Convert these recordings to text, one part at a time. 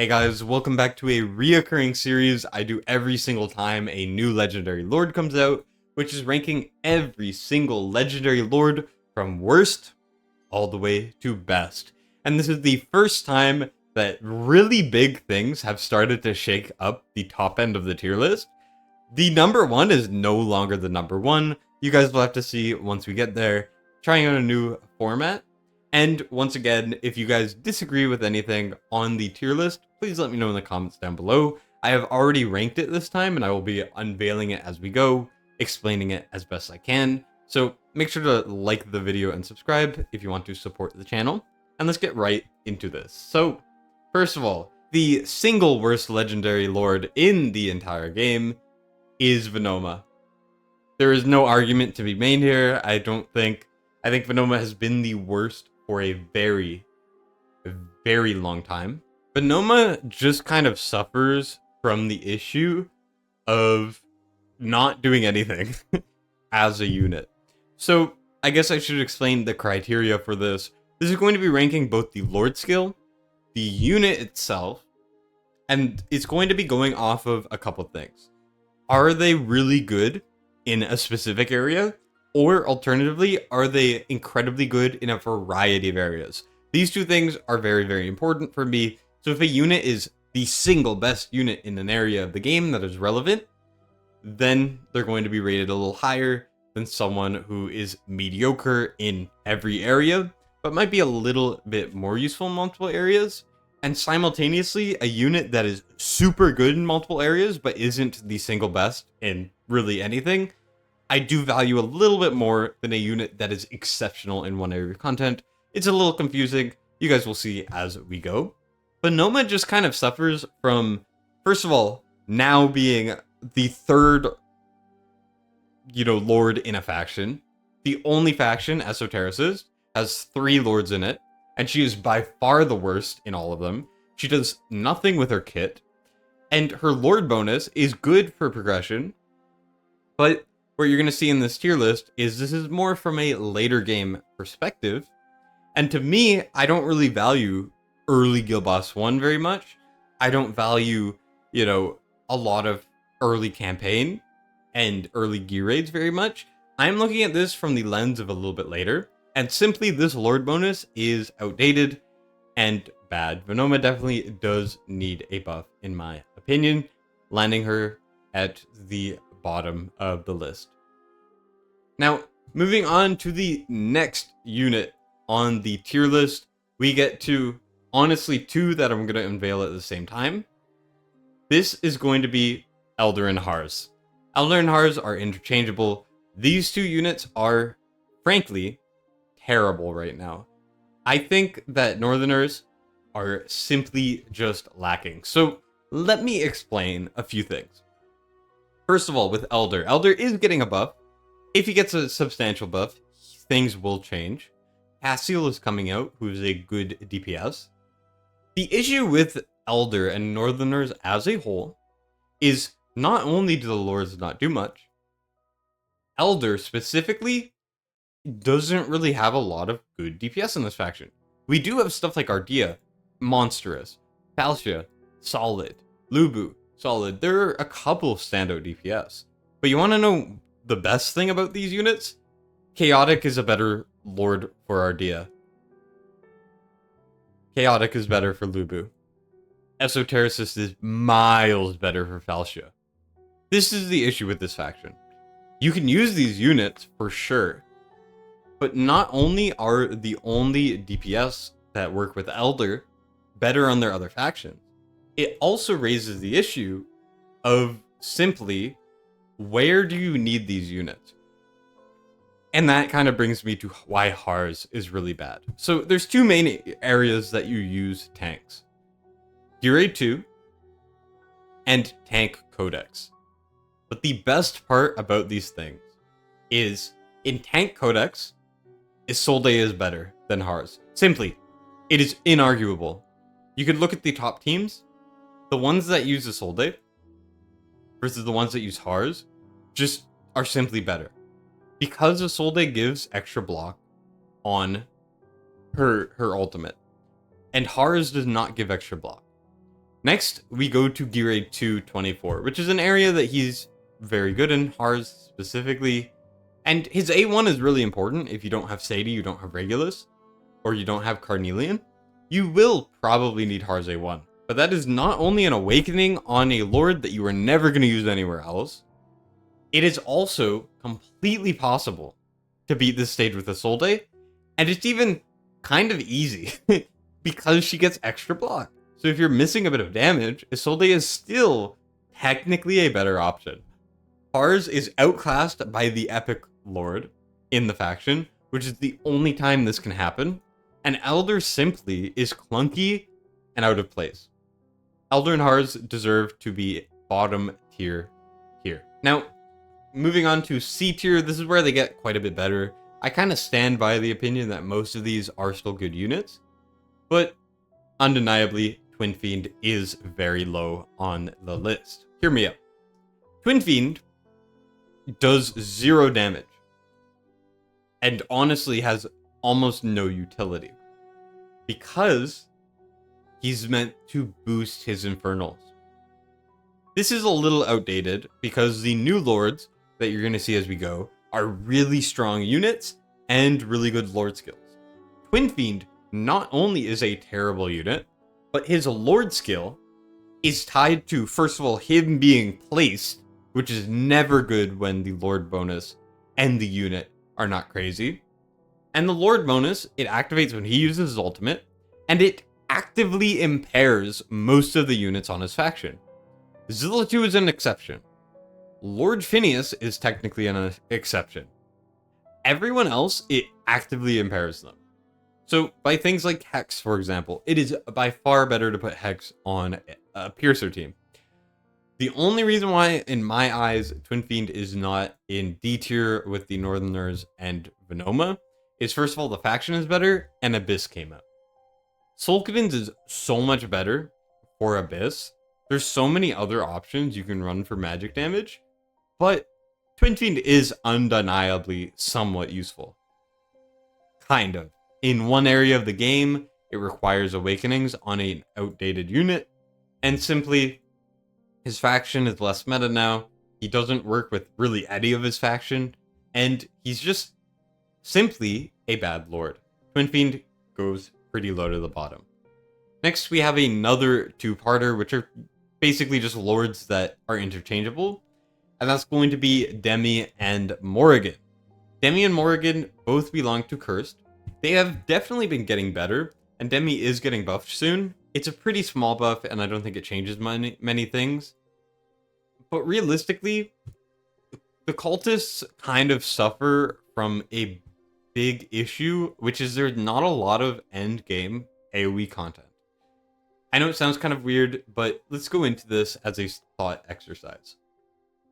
Hey guys, welcome back to a reoccurring series I do every single time a new legendary lord comes out, which is ranking every single legendary lord from worst all the way to best. And this is the first time that really big things have started to shake up the top end of the tier list. The number one is no longer the number one. You guys will have to see once we get there, trying out a new format. And once again, if you guys disagree with anything on the tier list, please let me know in the comments down below. I have already ranked it this time, and I will be unveiling it as we go, explaining it as best I can. So make sure to like the video and subscribe if you want to support the channel. And let's get right into this. So, first of all, the single worst legendary lord in the entire game is Venoma. There is no argument to be made here. I think Venoma has been the worst for a very long time. Venoma just kind of suffers from the issue of not doing anything as a unit. So I guess I should explain the criteria for this. This is going to be ranking both the lord skill, the unit itself, and it's going to be going off of a couple things. Are they really good in a specific area? Or alternatively, are they incredibly good in a variety of areas? These two things are very important for me. So if a unit is the single best unit in an area of the game that is relevant, then they're going to be rated a little higher than someone who is mediocre in every area, but might be a little bit more useful in multiple areas. And simultaneously, a unit that is super good in multiple areas, but isn't the single best in really anything, I do value a little bit more than a unit that is exceptional in one area of content. It's a little confusing. You guys will see as we go. Venoma just kind of suffers from, first of all, now being the third, lord in a faction. The only faction, Esotericis, has 3 lords in it, and she is by far the worst in all of them. She does nothing with her kit, and her lord bonus is good for progression, but what you're going to see in this tier list is this is more from a later game perspective. And to me, I don't really value early Guild Boss 1 very much. I don't value, a lot of early campaign and early gear raids very much. I'm looking at this from the lens of a little bit later. And simply this Lord bonus is outdated and bad. Venoma definitely does need a buff, in my opinion, landing her at the bottom of the list. Now, moving on to the next unit on the tier list, we get to, honestly, 2 that I'm going to unveil at the same time. This is going to be Elder and Hars. Elder and Hars are interchangeable. These 2 units are, frankly, terrible right now. I think that Northerners are simply just lacking. So let me explain a few things. First of all, with Elder is getting a buff. If he gets a substantial buff, things will change. Cassiel is coming out, who is a good DPS. The issue with Elder and Northerners as a whole is not only do the lords not do much, Elder specifically doesn't really have a lot of good DPS in this faction. We do have stuff like Ardea, monstrous, Falcia, solid, Lubu, solid. There are a couple of standout DPS. But you want to know the best thing about these units? Chaotic is a better lord for Ardea. Chaotic is better for Lubu. Esotericis is miles better for Falcia. This is the issue with this faction. You can use these units for sure, but not only are the only DPS that work with Elder better on their other factions, it also raises the issue of simply, where do you need these units? And that kind of brings me to why Hars is really bad. So there's 2 main areas that you use tanks. Gear Raid 2 and Tank Codex. But the best part about these things is, in Tank Codex, Isolde is better than Hars. Simply, it is inarguable. You could look at the top teams. The ones that use Isolde versus the ones that use Hars just are simply better. Because Isolde gives extra block on her ultimate, and Hars does not give extra block. Next, we go to gear grade 224, which is an area that he's very good in, Hars specifically. And his A1 is really important if you don't have Sadie, you don't have Regulus, or you don't have Carnelian. You will probably need Hars A1. But that is not only an awakening on a Lord that you are never going to use anywhere else, it is also completely possible to beat this stage with Isolde, and it's even kind of easy because she gets extra block. So if you're missing a bit of damage, Isolde is still technically a better option. Hars is outclassed by the Epic Lord in the faction, which is the only time this can happen, and Elder simply is clunky and out of place. Elder and Hars deserve to be bottom tier here. Now, moving on to C tier, this is where they get quite a bit better. I kind of stand by the opinion that most of these are still good units, but undeniably, Twin Fiend is very low on the list. Hear me out. Twin Fiend does 0 damage, and honestly has almost no utility, because he's meant to boost his Infernals. This is a little outdated, because the new Lords that you're going to see as we go are really strong units and really good Lord skills. Twin Fiend not only is a terrible unit, but his Lord skill is tied to, first of all, him being placed, which is never good when the Lord bonus and the unit are not crazy. And the Lord bonus, it activates when he uses his ultimate, and it actively impairs most of the units on his faction. Zilla 2 is an exception. Lord Phineas is technically an exception. Everyone else, it actively impairs them. So by things like Hex, for example, it is by far better to put Hex on a Piercer team. The only reason why, in my eyes, Twin Fiend is not in D tier with the Northerners and Venoma is, first of all, the faction is better, and Abyss came out. Sulkadins is so much better for Abyss. There's so many other options you can run for magic damage, but Twin Fiend is undeniably somewhat useful. Kind of. In one area of the game, it requires awakenings on an outdated unit, and simply, his faction is less meta now, he doesn't work with really any of his faction, and he's just simply a bad Lord. Twin Fiend goes pretty low to the bottom. Next, we have another two-parter, which are basically just Lords that are interchangeable, and that's going to be Demi and Morgan. Demi and Morgan both belong to Cursed. They have definitely been getting better, and Demi is getting buffed soon. It's a pretty small buff, and I don't think it changes many things. But realistically, the cultists kind of suffer from a big issue, which is there's not a lot of end game AoE content. I know it sounds kind of weird, but let's go into this as a thought exercise.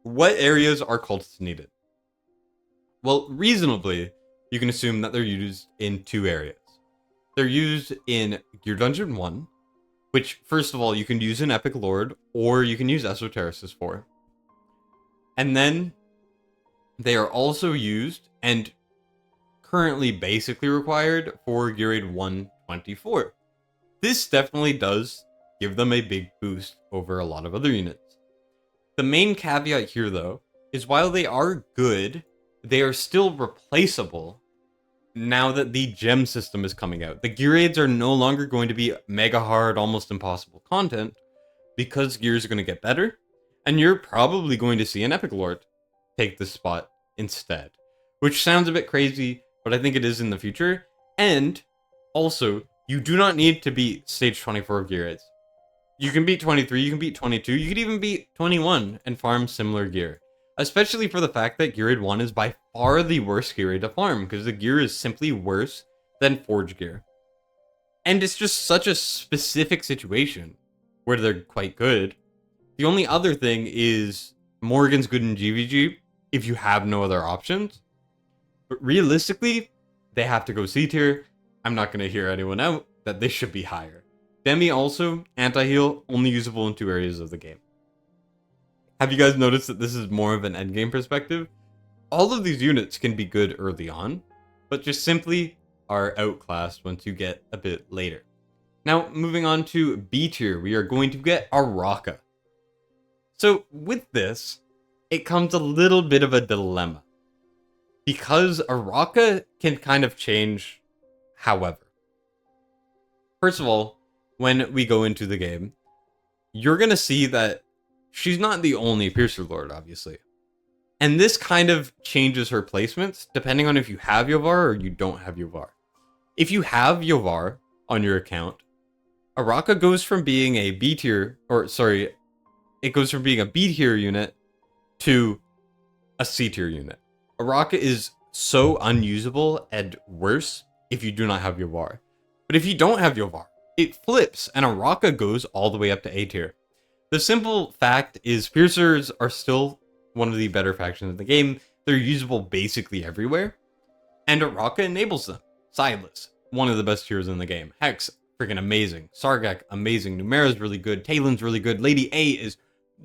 What areas are cultists needed? Well, reasonably, you can assume that they're used in 2 areas. They're used in Gear Dungeon 1, which, first of all, you can use an Epic Lord, or you can use Esotericis for. And then, they are also used, and currently basically required, for Gear Grade 124. This definitely does give them a big boost over a lot of other units. The main caveat here, though, is while they are good, they are still replaceable now that the gem system is coming out. The gear aids are no longer going to be mega hard, almost impossible content, because gears are going to get better, and you're probably going to see an Epic Lord take this spot instead. Which sounds a bit crazy, but I think it is in the future. And also, you do not need to beat stage 24 of gear aids. You can beat 23, you can beat 22, you could even beat 21 and farm similar gear. Especially for the fact that Gear Aid 1 is by far the worst gear aid to farm, because the gear is simply worse than Forge gear. And it's just such a specific situation where they're quite good. The only other thing is Morgan's good in GVG if you have no other options. But realistically, they have to go C tier. I'm not going to hear anyone out that they should be higher. Demi also, anti-heal, only usable in 2 areas of the game. Have you guys noticed that this is more of an endgame perspective? All of these units can be good early on, but just simply are outclassed once you get a bit later. Now, moving on to B tier, we are going to get Araka. So with this, it comes a little bit of a dilemma, because Araka can kind of change however. First of all, when we go into the game, you're going to see that she's not the only Piercer Lord, obviously. And this kind of changes her placements depending on if you have Yovar or you don't have Yovar. If you have Yovar on your account, Araka goes from being a B tier, it goes from being a B tier unit to a C tier unit. Araka is so unusable and worse if you do not have Yovar. But if you don't have Yovar, it flips and Araka goes all the way up to A tier. The simple fact is Piercers are still one of the better factions in the game. They're usable basically everywhere, and Araka enables them. Silas, one of the best tiers in the game. Hex, freaking amazing. Sargak, amazing. Numera's really good. Talon's really good. Lady A is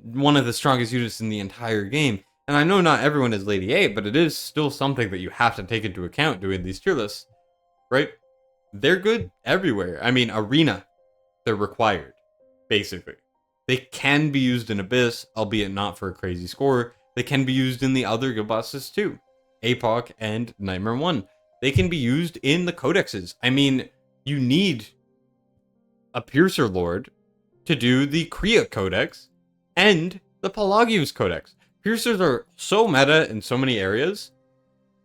one of the strongest units in the entire game. And I know not everyone is Lady A, but it is still something that you have to take into account doing these tier lists, right? They're good everywhere. I mean, Arena, they're required, basically. They can be used in Abyss, albeit not for a crazy score. They can be used in the other guild bosses too. APOC and Nightmare 1. They can be used in the codexes. I mean, you need a Piercer Lord to do the Kriya Codex and the Pelagius Codex. Piercers are so meta in so many areas.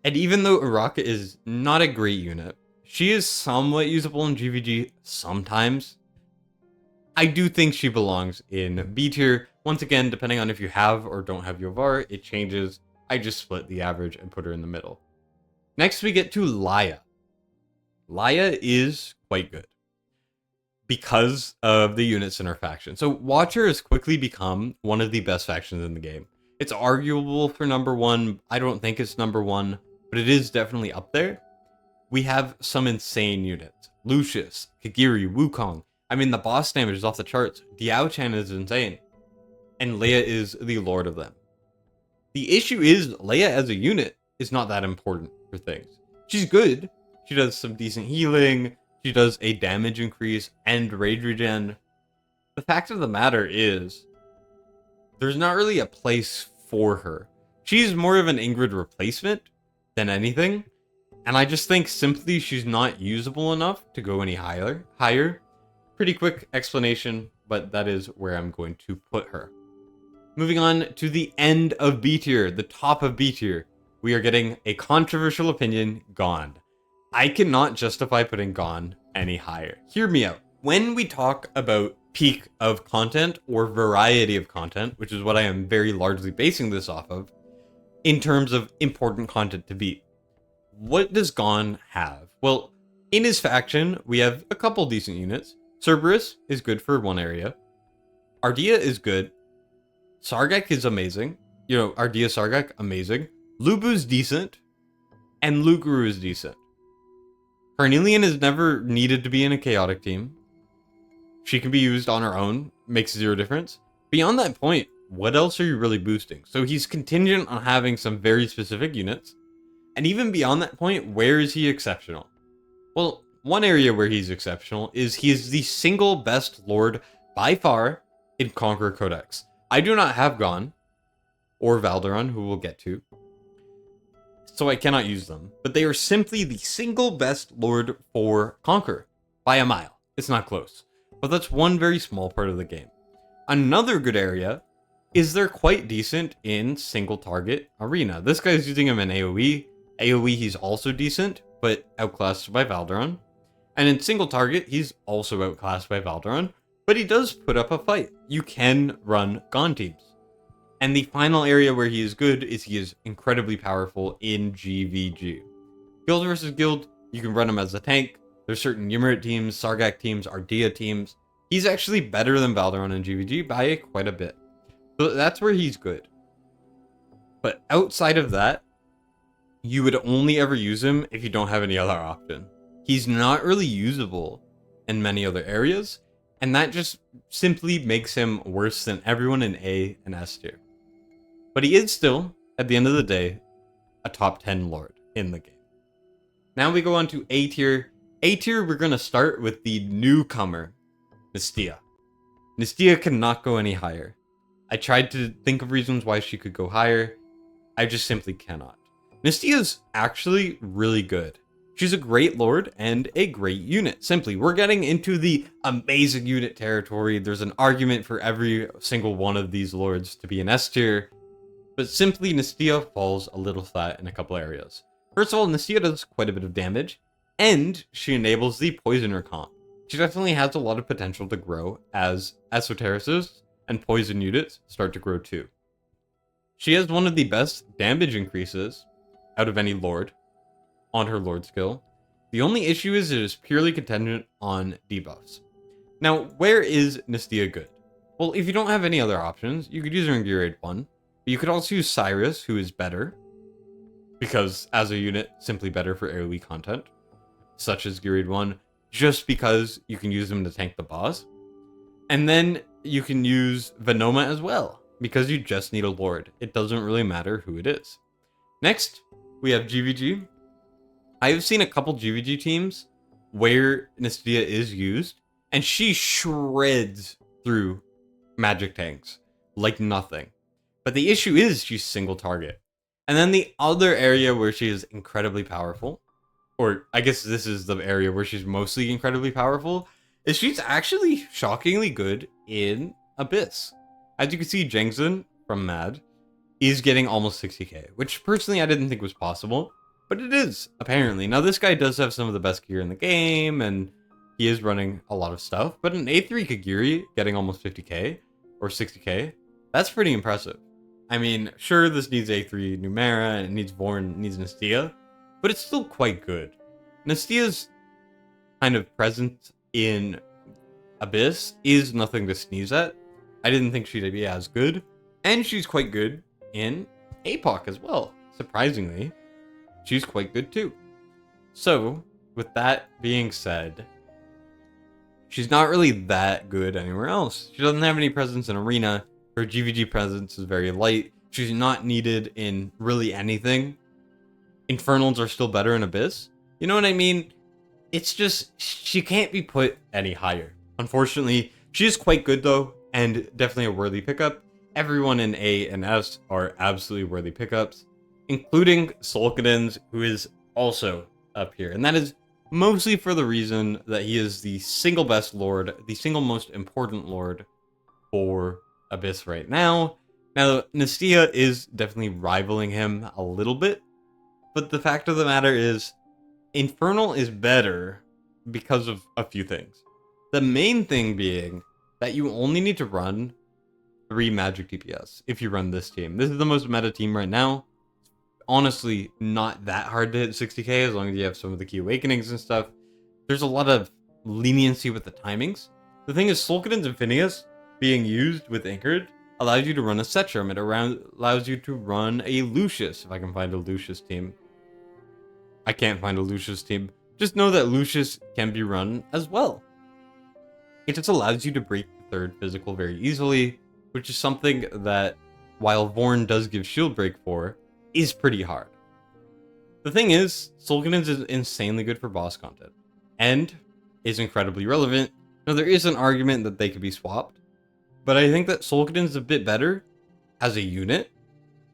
And even though Araka is not a great unit, she is somewhat usable in GVG sometimes. I do think she belongs in B tier. Once again, depending on if you have or don't have Yovar, it changes. I just split the average and put her in the middle. Next, we get to Laya. Laya is quite good because of the units in her faction. So Watcher has quickly become one of the best factions in the game. It's arguable for number one. I don't think it's number one, but it is definitely up there. We have some insane units. Lucius, Kagiri, Wukong. I mean, the boss damage is off the charts. Diao-chan is insane. And Leia is the lord of them. The issue is, Leia as a unit is not that important for things. She's good. She does some decent healing. She does a damage increase and rage regen. The fact of the matter is, there's not really a place for her. She's more of an Ingrid replacement than anything. And I just think simply she's not usable enough to go any higher. Pretty quick explanation, but that is where I'm going to put her. Moving on to the end of B tier, the top of B tier, we are getting a controversial opinion, Gone. I cannot justify putting Gone any higher. Hear me out. When we talk about peak of content or variety of content, which is what I am very largely basing this off of, in terms of important content to beat, what does Gone have? Well, in his faction, we have a couple decent units. Cerberus is good for one area. Ardea is good. Sargak is amazing. Ardea Sargak, amazing. Lubu's decent. And Luguru is decent. Carnelian is never needed to be in a chaotic team. She can be used on her own. Makes zero difference. Beyond that point, what else are you really boosting? So he's contingent on having some very specific units. And even beyond that point, where is he exceptional? Well, one area where he's exceptional is he is the single best lord by far in Conqueror Codex. I do not have Gon or Valderon, who we'll get to, so I cannot use them. But they are simply the single best lord for Conqueror by a mile. It's not close. But that's one very small part of the game. Another good area is they're quite decent in single target arena. This guy's using him in AoE. AoE, he's also decent, but outclassed by Valderon. And in single target, he's also outclassed by Valderon, but he does put up a fight. You can run Gon teams. And the final area where he is good is he is incredibly powerful in GVG. Guild versus guild, you can run him as a tank. There's certain Ymrit teams, Sargak teams, Ardea teams. He's actually better than Valderon in GVG by quite a bit. So that's where he's good. But outside of that, you would only ever use him if you don't have any other option. He's not really usable in many other areas, and that just simply makes him worse than everyone in A and S tier. But he is still, at the end of the day, a top 10 lord in the game. Now we go on to A tier. A tier, we're going to start with the newcomer, Nastya. Nastya cannot go any higher. I tried to think of reasons why she could go higher. I just simply cannot. Nastya's actually really good. She's a great lord and a great unit. Simply, we're getting into the amazing unit territory. There's an argument for every single one of these lords to be an S tier. But simply, Nastya falls a little flat in a couple areas. First of all, Nastya does quite a bit of damage, and she enables the poisoner comp. She definitely has a lot of potential to grow as esotericists and poison units start to grow too. She has one of the best damage increases out of any lord on her lord skill. The only issue is it is purely contingent on debuffs. Now, where is Nastya good? Well, if you don't have any other options, you could use her in Gear Raid 1. But you could also use Cyrus, who is better, because as a unit, simply better for AoE content, such as Gear Raid 1, just because you can use them to tank the boss. And then you can use Venoma as well, because you just need a lord. It doesn't really matter who it is. Next, we have GVG. I have seen a couple GVG teams where Nastya is used, and she shreds through magic tanks like nothing. But the issue is she's single target. And then the other area where she is incredibly powerful, or I guess this is the area where she's mostly incredibly powerful, is she's actually shockingly good in Abyss. As you can see, Jengzin from Mad is getting almost 60k, which personally I didn't think was possible, but it is, apparently. Now this guy does have some of the best gear in the game, and he is running a lot of stuff, but an A3 Kagiri getting almost 50k, or 60k, that's pretty impressive. I mean, sure, this needs A3 Numera, and it needs Vorn, it needs Nastya, but it's still quite good. Nastya's kind of presence in Abyss is nothing to sneeze at. I didn't think she'd be as good, and she's quite good in APOC as well. Surprisingly, she's quite good too. So, with that being said, she's not really that good anywhere else. She doesn't have any presence in Arena. Her GVG presence is very light. She's not needed in really anything. Infernals are still better in Abyss. You know what I mean? It's just, she can't be put any higher. Unfortunately, she is quite good though, and definitely a worthy pickup. Everyone in A and S are absolutely worthy pickups, including Solkadins, who is also up here. And that is mostly for the reason that he is the single best lord, the single most important lord for Abyss right now. Now, Nastya is definitely rivaling him a little bit, but the fact of the matter is, Infernal is better because of a few things. The main thing being that you only need to run 3 magic DPS if you run this team. This is the most meta team right now. Honestly, not that hard to hit 60k as long as you have some of the key awakenings and stuff. There's a lot of leniency with the timings. The thing is, Solkadins and Phineas being used with Ingrid allows you to run a Setchum. It allows you to run a Lucius, if I can find a Lucius team. I can't find a Lucius team. Just know that Lucius can be run as well. It just allows you to break the 3rd physical very easily, which is something that, while Vorn does give shield break for, is pretty hard. The thing is, Solkadins is insanely good for boss content, and is incredibly relevant. Now, there is an argument that they could be swapped, but I think that Solkadin is a bit better as a unit,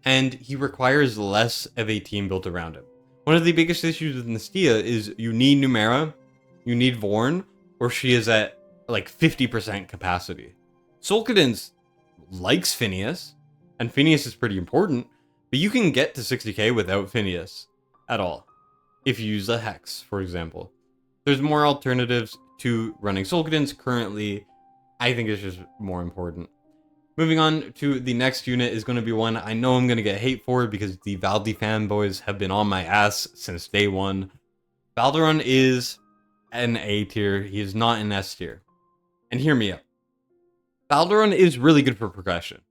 and he requires less of a team built around him. One of the biggest issues with Nastya is you need Numera, you need Vorn, or she is at like 50% capacity. Solkadin likes Phineas, and Phineas is pretty important, but you can get to 60k without Phineas at all, if you use a Hex, for example. There's more alternatives to running Solkadins currently. I think it's just more important. Moving on to the next unit is going to be one I know I'm going to get hate for because the Valdi fanboys have been on my ass since day one. Valderon is an A tier. He is not an S tier. And hear me out. Valderon is really good for progression.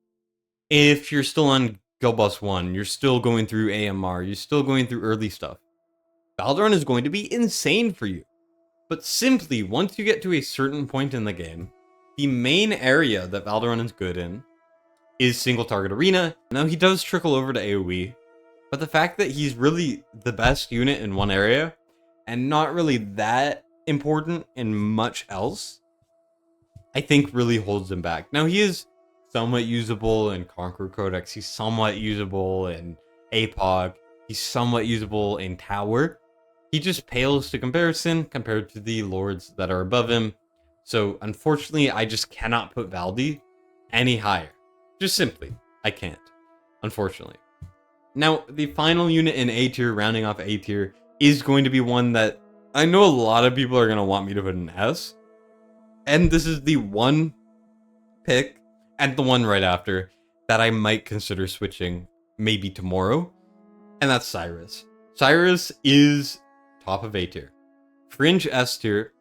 If you're still on Guild Boss 1, you're still going through AMR, you're still going through early stuff, Valderon is going to be insane for you. But simply, once you get to a certain point in the game, the main area that Valderon is good in is single target arena. Now, he does trickle over to AoE, but the fact that he's really the best unit in one area and not really that important and much else, I think really holds him back. Now, he is somewhat usable in Conqueror Codex. He's somewhat usable in APOC. He's somewhat usable in Tower. He just pales to comparison compared to the lords that are above him. So, unfortunately, I just cannot put Valdi any higher. Just simply, I can't. Unfortunately. Now, the final unit in A tier, rounding off A tier, is going to be one that I know a lot of people are going to want me to put an S. And this is the one pick, and the one right after, that I might consider switching maybe tomorrow. And that's Cyrus. Cyrus is top of A tier. Fringe S tier,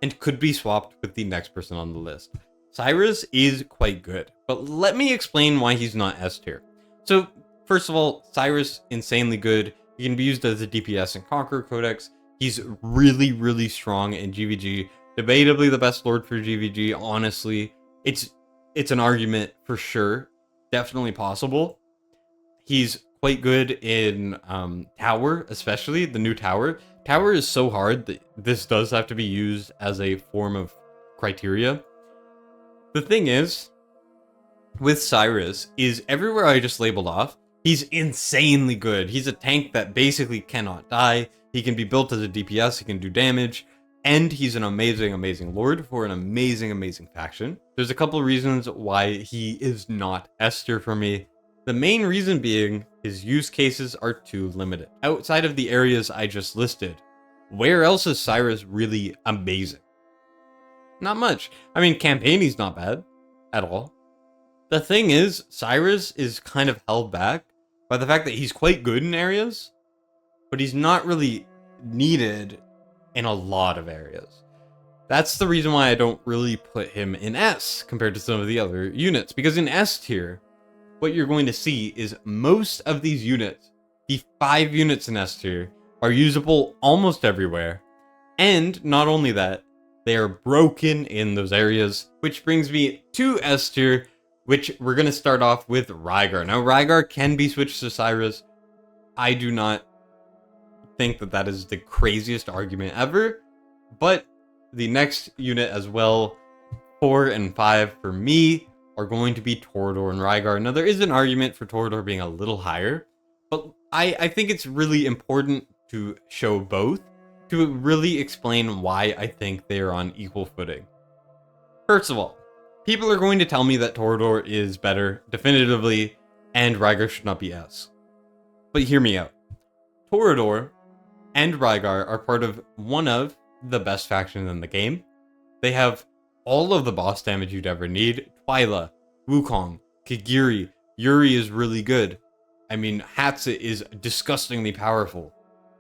and could be swapped with the next person on the list. Cyrus is quite good, but let me explain why he's not S tier. So, first of all, Cyrus, insanely good. He can be used as a DPS in Conqueror Codex. He's really, really strong in GVG. Debatably the best lord for GVG, honestly. It's an argument for sure. Definitely possible. He's quite good in Tower, especially the new Tower. Tower is so hard that this does have to be used as a form of criteria. The thing is, with Cyrus, is everywhere I just labeled off, he's insanely good. He's a tank that basically cannot die. He can be built as a DPS, he can do damage, and he's an amazing, amazing lord for an amazing, amazing faction. There's a couple of reasons why he is not S tier for me. The main reason being his use cases are too limited. Outside of the areas I just listed, where else is Cyrus really amazing? Not much. I mean, campaign he's not bad at all. The thing is, Cyrus is kind of held back by the fact that he's quite good in areas, but he's not really needed in a lot of areas. That's the reason why I don't really put him in S compared to some of the other units, because in S tier, what you're going to see is most of these units, the 5 units in S tier, are usable almost everywhere. And not only that, they are broken in those areas, which brings me to S tier, which we're going to start off with Rygar. Now, Rygar can be switched to Cyrus. I do not think that that is the craziest argument ever, but the next unit as well, 4 and 5 for me, are going to be Toreador and Rygar. Now, there is an argument for Toreador being a little higher, but I think it's really important to show both to really explain why I think they are on equal footing. First of all, people are going to tell me that Toreador is better, definitively, and Rygar should not be S. But hear me out. Toreador and Rygar are part of one of the best factions in the game. They have all of the boss damage you'd ever need. Twyla, Wukong, Kagiri, Yuri is really good. I mean, Hatsa is disgustingly powerful.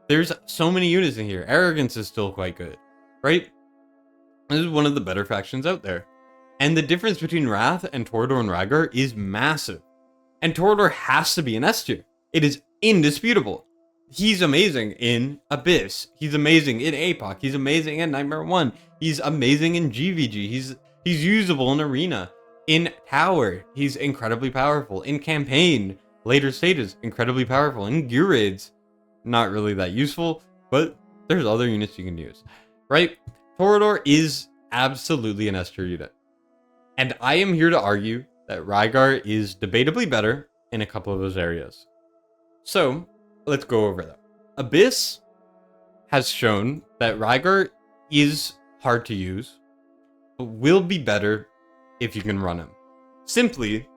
There's so many units in here. Arrogance is still quite good, right? This is one of the better factions out there. And the difference between Wrath and Toreador and Rygar is massive. And Toreador has to be an S tier. It is indisputable. He's amazing in Abyss. He's amazing in APOC. He's amazing in Nightmare 1. He's amazing in GVG. He's usable in Arena. In Tower, he's incredibly powerful. In Campaign, later stages, incredibly powerful. In Gear Raids, not really that useful, but there's other units you can use, right? Toreador is absolutely an S tier unit. And I am here to argue that Rygar is debatably better in a couple of those areas. So, let's go over that. Abyss has shown that Rygar is hard to use, but will be better if you can run him. Simply,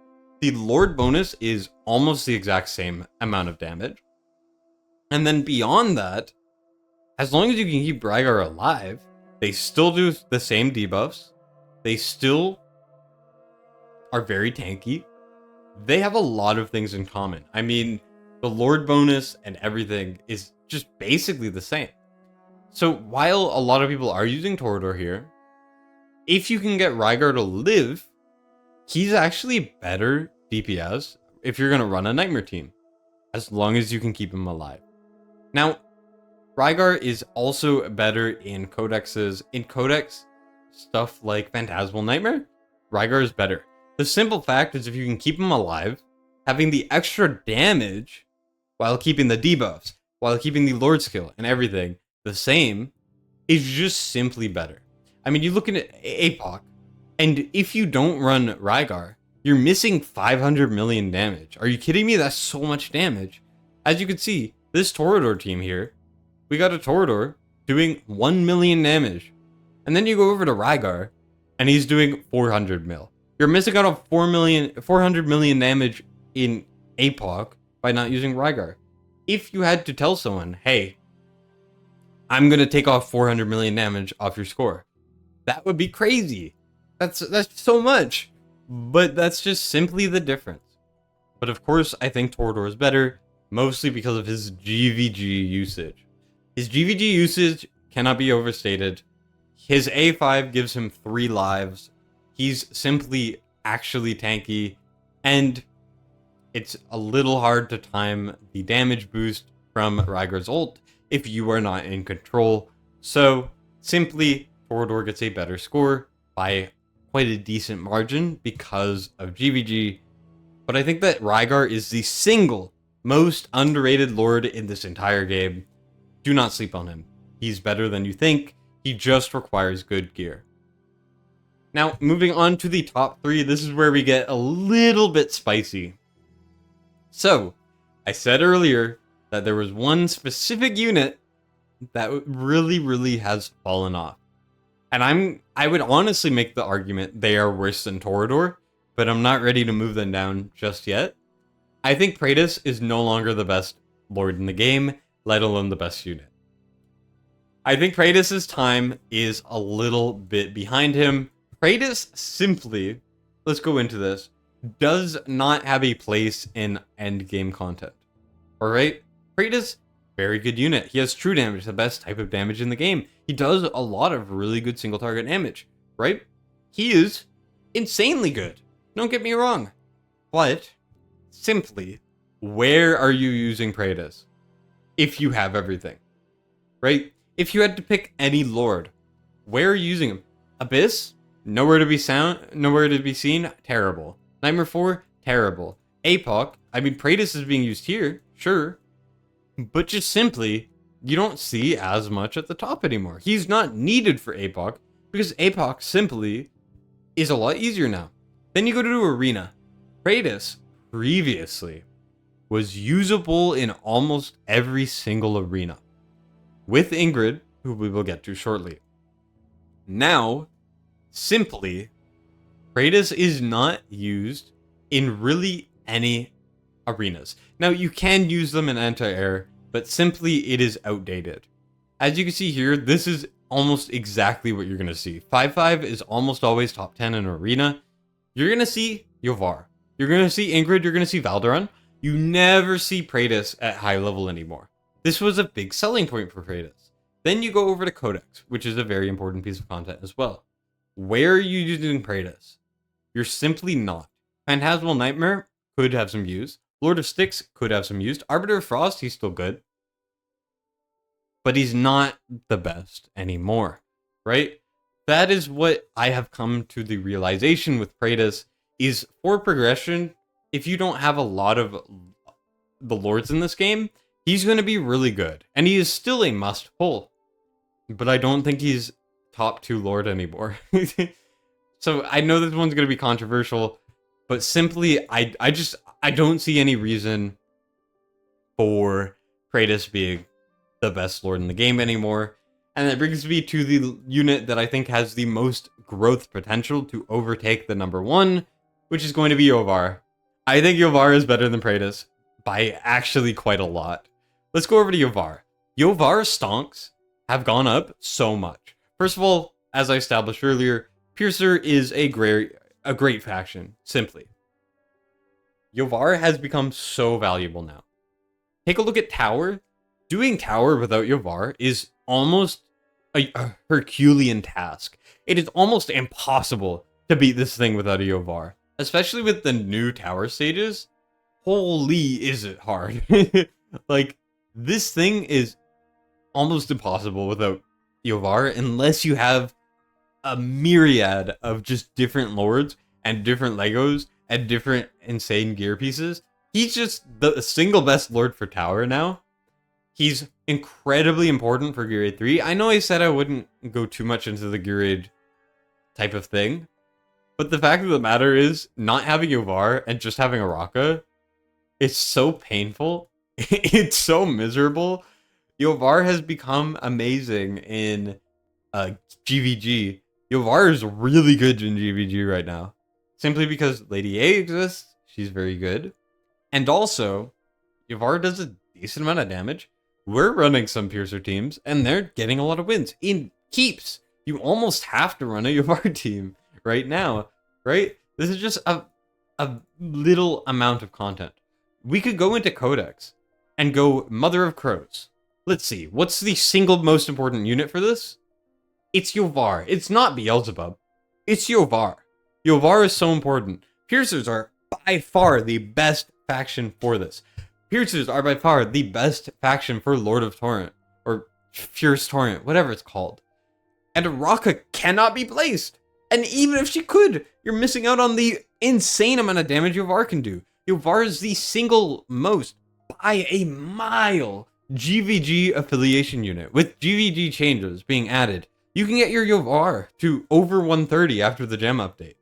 the Lord bonus is almost the exact same amount of damage. And then beyond that, as long as you can keep Rygar alive, they still do the same debuffs. They still are very tanky. They have a lot of things in common. I mean, the Lord bonus and everything is just basically the same. So while a lot of people are using Toreador here, if you can get Rygar to live, he's actually better DPS if you're going to run a Nightmare team, as long as you can keep him alive. Now, Rygar is also better in codexes. In codex stuff like Phantasmal Nightmare, Rygar is better. The simple fact is if you can keep him alive, having the extra damage while keeping the debuffs, while keeping the Lord skill and everything the same, is just simply better. I mean, you look at APOC, and if you don't run Rygar, you're missing 500 million damage. Are you kidding me? That's so much damage. As you can see, this Toreador team here, we got a Toreador doing 1 million damage. And then you go over to Rygar, and he's doing 400 mil. You're missing out on 400 million damage in APOC by not using Rygar. If you had to tell someone, hey, I'm going to take off 400 million damage off your score, that would be crazy. That's so much. But that's just simply the difference. But of course, I think Toreador is better, mostly because of his GVG usage. His GVG usage cannot be overstated. His A5 gives him 3 lives. He's simply actually tanky, and it's a little hard to time the damage boost from Rygar's ult if you are not in control. So simply, Toreador gets a better score by quite a decent margin because of GVG. But I think that Rygar is the single most underrated Lord in this entire game. Do not sleep on him. He's better than you think. He just requires good gear. Now, moving on to the top 3, this is where we get a little bit spicy. So, I said earlier that there was one specific unit that really has fallen off. And I would honestly make the argument they are worse than Toreador, but I'm not ready to move them down just yet. I think Prais is no longer the best Lord in the game, let alone the best unit. I think Prais' time is a little bit behind him. Prais simply, let's go into this, does not have a place in endgame content. Alright? Prais, very good unit. He has true damage, the best type of damage in the game. He does a lot of really good single target damage, right? He is insanely good. Don't get me wrong. But, simply, where are you using Prais? If you have everything, right? If you had to pick any Lord, where are you using him? Abyss? Nowhere to be seen? Terrible. Nightmare 4? Terrible. APOC? I mean, Prais is being used here, sure. But just simply, you don't see as much at the top anymore. He's not needed for APOC, because APOC simply is a lot easier now. Then you go to Arena. Prais, previously, was usable in almost every single arena, with Ingrid, who we will get to shortly. Now, simply, Prais is not used in really any arenas. Now, you can use them in anti-air, but simply it is outdated. As you can see here, this is almost exactly what you're going to see. 5-5 is almost always top 10 in arena. You're going to see Yovar. You're going to see Ingrid. You're going to see Valdi. You never see Prais at high level anymore. This was a big selling point for Prais. Then you go over to Codex, which is a very important piece of content as well. Where are you using Prais? You're simply not. Phantasmal Nightmare could have some use. Lord of Styx could have some use. Arbiter of Frost, he's still good. But he's not the best anymore, right? That is what I have come to the realization with Prais, is for progression, if you don't have a lot of the Lords in this game, he's going to be really good. And he is still a must pull. But I don't think he's top 2 Lord anymore. So I know this one's going to be controversial, but simply, I don't see any reason for Prais being the best Lord in the game anymore. And that brings me to the unit that I think has the most growth potential to overtake the number 1, which is going to be Yovar. I think Yovar is better than Prais by actually quite a lot. Let's go over to Yovar. Yovar's stonks have gone up so much. First of all, as I established earlier, Piercer is a great faction, simply. Yovar has become so valuable now. Take a look at Tower. Doing Tower without Yovar is almost a Herculean task. It is almost impossible to beat this thing without a Yovar. Especially with the new Tower stages. Holy, is it hard. Like, this thing is almost impossible without Yovar unless you have a myriad of just different Lords and different Legos and different insane gear pieces. He's just the single best Lord for Tower now. He's incredibly important for Gear 3. I know I said I wouldn't go too much into the Gear type of thing, but the fact of the matter is, not having Yovar and just having Araka, it's so painful. It's so miserable. Yovar has become amazing in GVG. Yovar is really good in GVG right now. Simply because Lady A exists, she's very good. And also, Yovar does a decent amount of damage. We're running some Piercer teams, and they're getting a lot of wins. In keeps, you almost have to run a Yovar team right now, right? This is just a little amount of content. We could go into Codex and go Mother of Crows. Let's see, what's the single most important unit for this? It's Yovar. It's not Beelzebub. It's Yovar. Yovar is so important. Piercers are by far the best faction for this. Piercers are by far the best faction for Lord of Torrent, or Fierce Torrent, whatever it's called. And Araka cannot be placed. And even if she could, you're missing out on the insane amount of damage Yovar can do. Yovar is the single most, by a mile, GVG affiliation unit. With GVG changes being added, you can get your Yovar to over 130 after the gem update.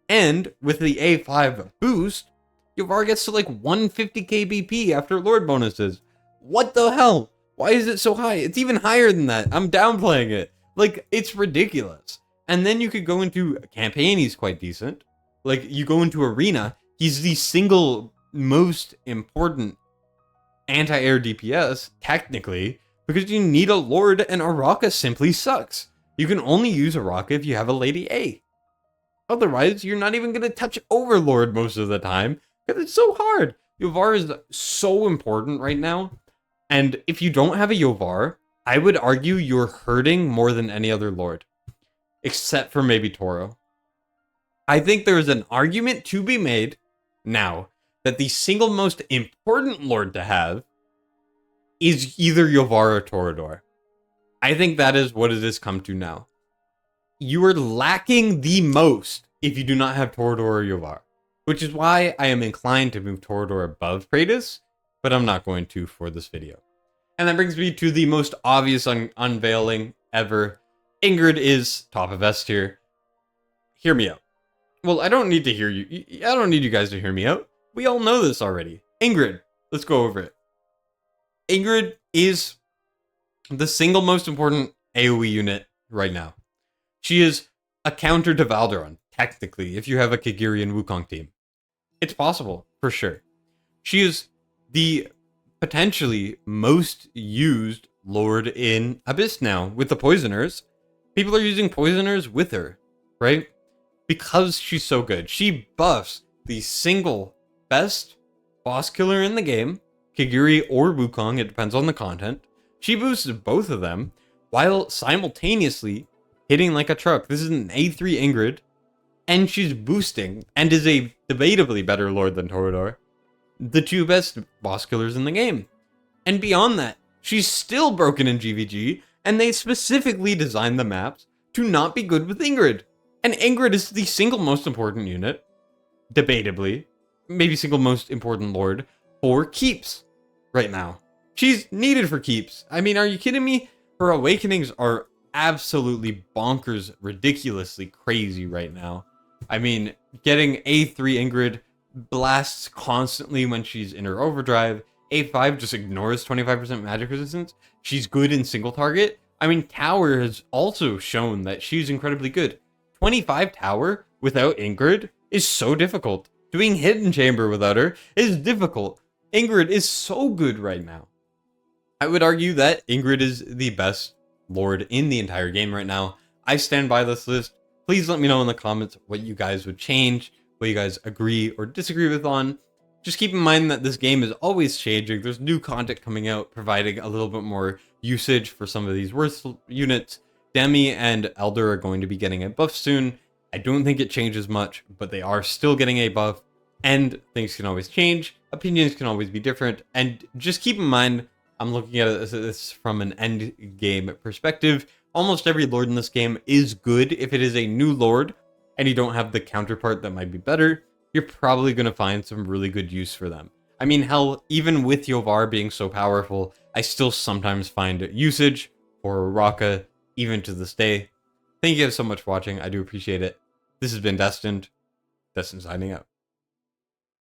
And with the A5 boost, Yovar gets to like 150 KBP after Lord bonuses. What the hell? Why is it so high? It's even higher than that. I'm downplaying it. Like, it's ridiculous. And then you could go into campaign, he's quite decent. Like, you go into arena, he's the single most important anti-air DPS, technically, because you need a Lord and Araka simply sucks. You can only use Araka if you have a Lady A. Otherwise, you're not even going to touch Overlord most of the time, because it's so hard. Yovar is so important right now, and if you don't have a Yovar, I would argue you're hurting more than any other Lord. Except for maybe Toro. I think there is an argument to be made now that the single most important Lord to have is either Yovar or Torador. I think that is what it has come to now. You are lacking the most if you do not have Torador or Yovar. Which is why I am inclined to move Torador above Prais, but I'm not going to for this video. And that brings me to the most obvious unveiling ever. Ingrid is top of S tier. Hear me out. Well, I don't need to hear you. I don't need you guys to hear me out. We all know this already. Ingrid, let's go over it. Ingrid is the single most important AoE unit right now. She is a counter to Valderon, technically, if you have a Kigiri and Wukong team. It's possible, for sure. She is the potentially most used Lord in Abyss now, with the Poisoners. People are using Poisoners with her, right? Because she's so good. She buffs the single best boss killer in the game, Kigiri or Wukong, it depends on the content. She boosts both of them, while simultaneously hitting like a truck. This is an A3 Ingrid, and she's boosting, and is a debatably better Lord than Torador, the two best boss killers in the game. And beyond that, she's still broken in GVG, and they specifically designed the maps to not be good with Ingrid. And Ingrid is the single most important unit, debatably, maybe single most important Lord, for keeps right now. She's needed for keeps. I mean, are you kidding me? Her awakenings are absolutely bonkers, ridiculously crazy right now. I mean, getting A3 Ingrid blasts constantly when she's in her overdrive. A5 just ignores 25% magic resistance. She's good in single target. I mean, Tower has also shown that she's incredibly good. 25 Tower without Ingrid is so difficult. Doing Hidden Chamber without her is difficult. Ingrid is so good right now. I would argue that Ingrid is the best Lord in the entire game right now. I stand by this list. Please let me know in the comments what you guys would change, what you guys agree or disagree with on. Just keep in mind that this game is always changing. There's new content coming out, providing a little bit more usage for some of these worst units. Demi and Elder are going to be getting a buff soon. I don't think it changes much, but they are still getting a buff. And things can always change. Opinions can always be different. And just keep in mind, I'm looking at this from an end game perspective. Almost every Lord in this game is good. If it is a new Lord and you don't have the counterpart that might be better, you're probably going to find some really good use for them. I mean, hell, even with Yovar being so powerful, I still sometimes find usage for Araka even to this day. Thank you guys so much for watching. I do appreciate it. This has been Destined. Destined signing out.